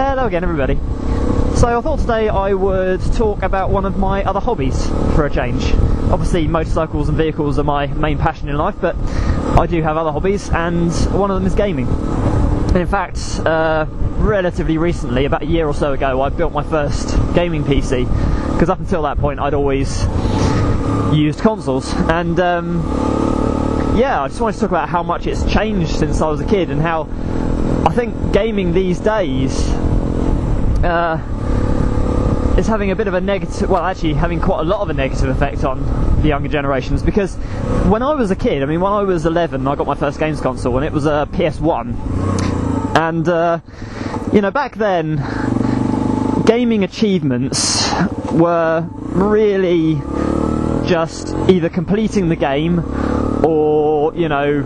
Hello again, everybody. So I thought today I would talk about one of my other hobbies for a change. Obviously motorcycles and vehicles are my main passion in life, but I do have other hobbies, and one of them is gaming. And in fact, relatively recently, about a year or so ago, I built my first gaming PC, because up until that point I'd always used consoles. And yeah, I just wanted to talk about how much it's changed since I was a kid, and how I think gaming these days is having a bit of a negative, well, actually having quite a lot of a negative effect on the younger generations. Because when I was a kid, I mean, when I was 11, I got my first games console, and it was a PS1. And you know, back then, gaming achievements were really just either completing the game or, you know,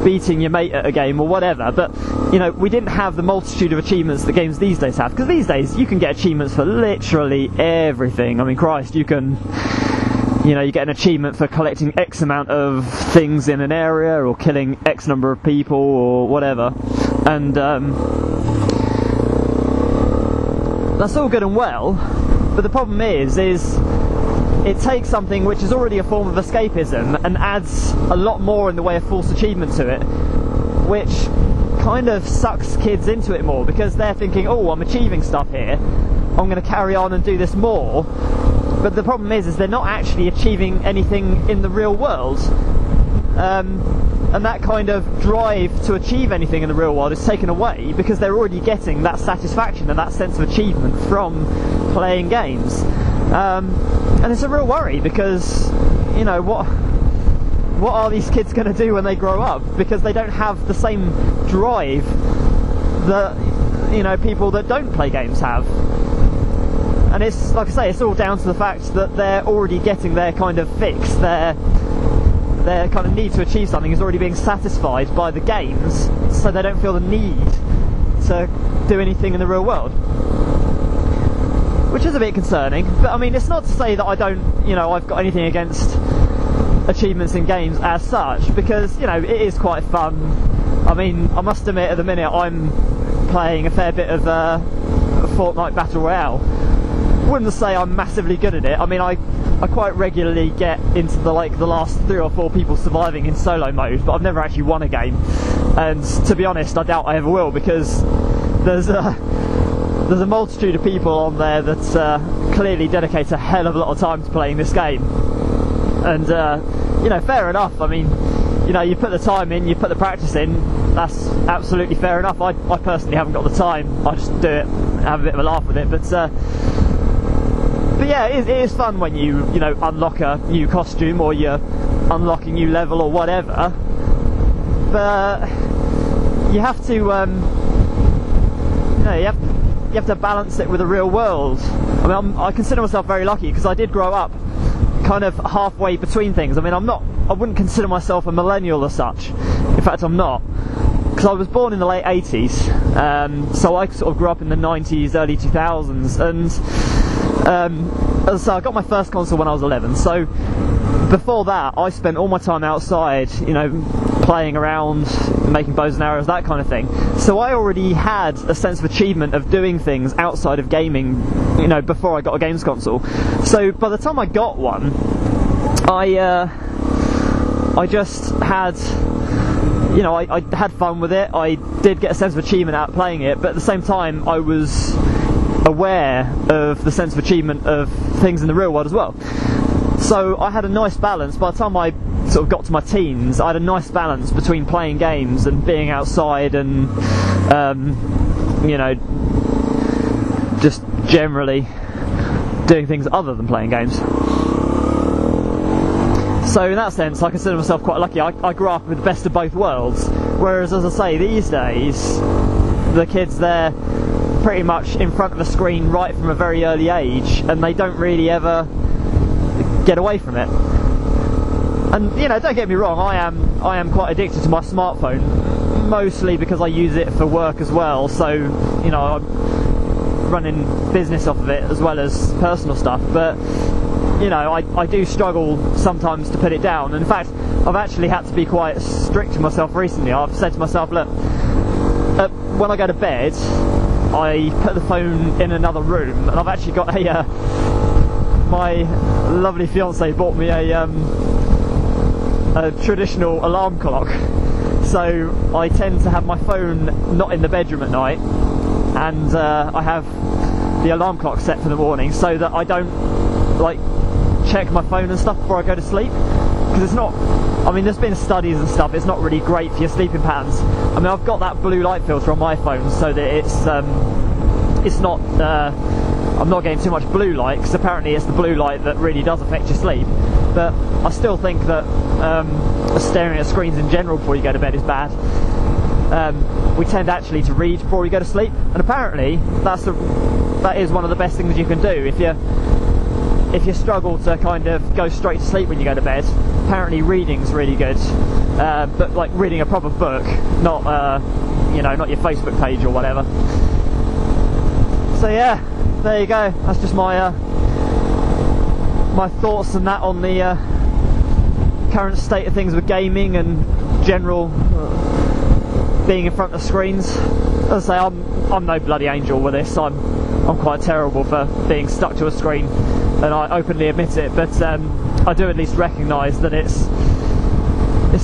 beating your mate at a game or whatever. But, you know, we didn't have the multitude of achievements that games these days have, because these days you can get achievements for literally everything. I mean, Christ, you can, you know, you get an achievement for collecting X amount of things in an area, or killing X number of people, or whatever. And that's all good and well, but the problem is it takes something which is already a form of escapism and adds a lot more in the way of false achievement to it, which kind of sucks kids into it more, because they're thinking, oh, I'm achieving stuff here, I'm going to carry on and do this more. But the problem is they're not actually achieving anything in the real world, and that kind of drive to achieve anything in the real world is taken away, because they're already getting that satisfaction and that sense of achievement from playing games. And it's a real worry, because, you know, what are these kids going to do when they grow up? Because they don't have the same drive that, you know, people that don't play games have. And it's, like I say, it's all down to the fact that they're already getting their kind of fix. Their kind of need to achieve something is already being satisfied by the games, so they don't feel the need to do anything in the real world. Which is a bit concerning, but I mean, it's not to say that I don't, you know, I've got anything against achievements in games as such, because, you know, it is quite fun. I mean, I must admit, at the minute I'm playing a fair bit of Fortnite Battle Royale. Wouldn't say I'm massively good at it. I mean, I quite regularly get into the last 3 or 4 people surviving in solo mode, but I've never actually won a game. And to be honest, I doubt I ever will, because there's a multitude of people on there that clearly dedicate a hell of a lot of time to playing this game. And you know, fair enough. I mean, you know, you put the time in, you put the practice in, that's absolutely fair enough. I personally haven't got the time. I just do it, have a bit of a laugh with it. But yeah, it is fun when you know, unlock a new costume, or you unlock a new level or whatever. But you have to, you know, you have to balance it with the real world. I mean, I consider myself very lucky, because I did grow up kind of halfway between things. I mean, I wouldn't consider myself a millennial as such. In fact, I'm not, because I was born in the late 80s, so I sort of grew up in the 90s, early 2000s, and as I say, I got my first console when I was 11, so before that I spent all my time outside, you know, playing around, making bows and arrows, that kind of thing. So I already had a sense of achievement of doing things outside of gaming, you know, before I got a games console. So by the time I got one, I just had, you know, I had fun with it. I did get a sense of achievement out of playing it, but at the same time I was aware of the sense of achievement of things in the real world as well. So I had a nice balance. By the time I sort of got to my teens, I had a nice balance between playing games and being outside, and you know, just generally doing things other than playing games. So in that sense, I consider myself quite lucky. I grew up with the best of both worlds. Whereas, as I say, these days, the kids, they're pretty much in front of a screen right from a very early age, and they don't really ever get away from it. And, you know, don't get me wrong, I am quite addicted to my smartphone, mostly because I use it for work as well. So, you know, I'm running business off of it as well as personal stuff. But, you know, I do struggle sometimes to put it down. In fact, I've actually had to be quite strict with myself recently. I've said to myself, look, when I go to bed, I put the phone in another room, and I've actually got a my lovely fiance bought me a traditional alarm clock, so I tend to have my phone not in the bedroom at night, and I have the alarm clock set for the morning so that I don't like check my phone and stuff before I go to sleep, because it's not, I mean, there's been studies and stuff, it's not really great for your sleeping patterns. I mean, I've got that blue light filter on my phone so that it's not I'm not getting too much blue light, because apparently it's the blue light that really does affect your sleep. But I still think that staring at screens in general before you go to bed is bad. We tend actually to read before we go to sleep, and apparently that is one of the best things you can do if you struggle to kind of go straight to sleep when you go to bed. Apparently reading's really good, but like reading a proper book, not you know, not your Facebook page or whatever. So yeah, there you go. That's just my my thoughts and that on the current state of things with gaming and general being in front of screens. As I say, I'm no bloody angel with this. I'm quite terrible for being stuck to a screen, and I openly admit it. But I do at least recognise that it's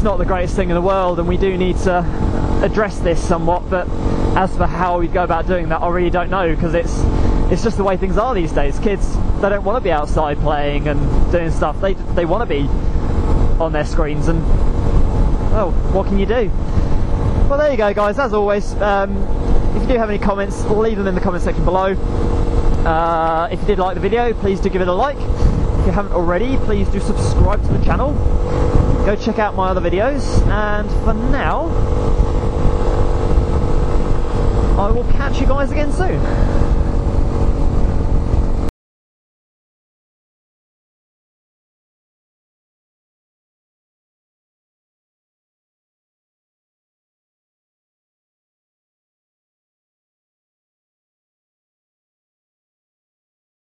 not the greatest thing in the world, and we do need to address this somewhat. But as for how we go about doing that, I really don't know, because it's just the way things are these days. Kids, they don't want to be outside playing and doing stuff. They want to be on their screens, and well, what can you do? Well, there you go, guys. As always, if you do have any comments, leave them in the comment section below. If you did like the video, please do give it a like. If you haven't already, please do subscribe to the channel. Go check out my other videos, and for now, I will catch you guys again soon.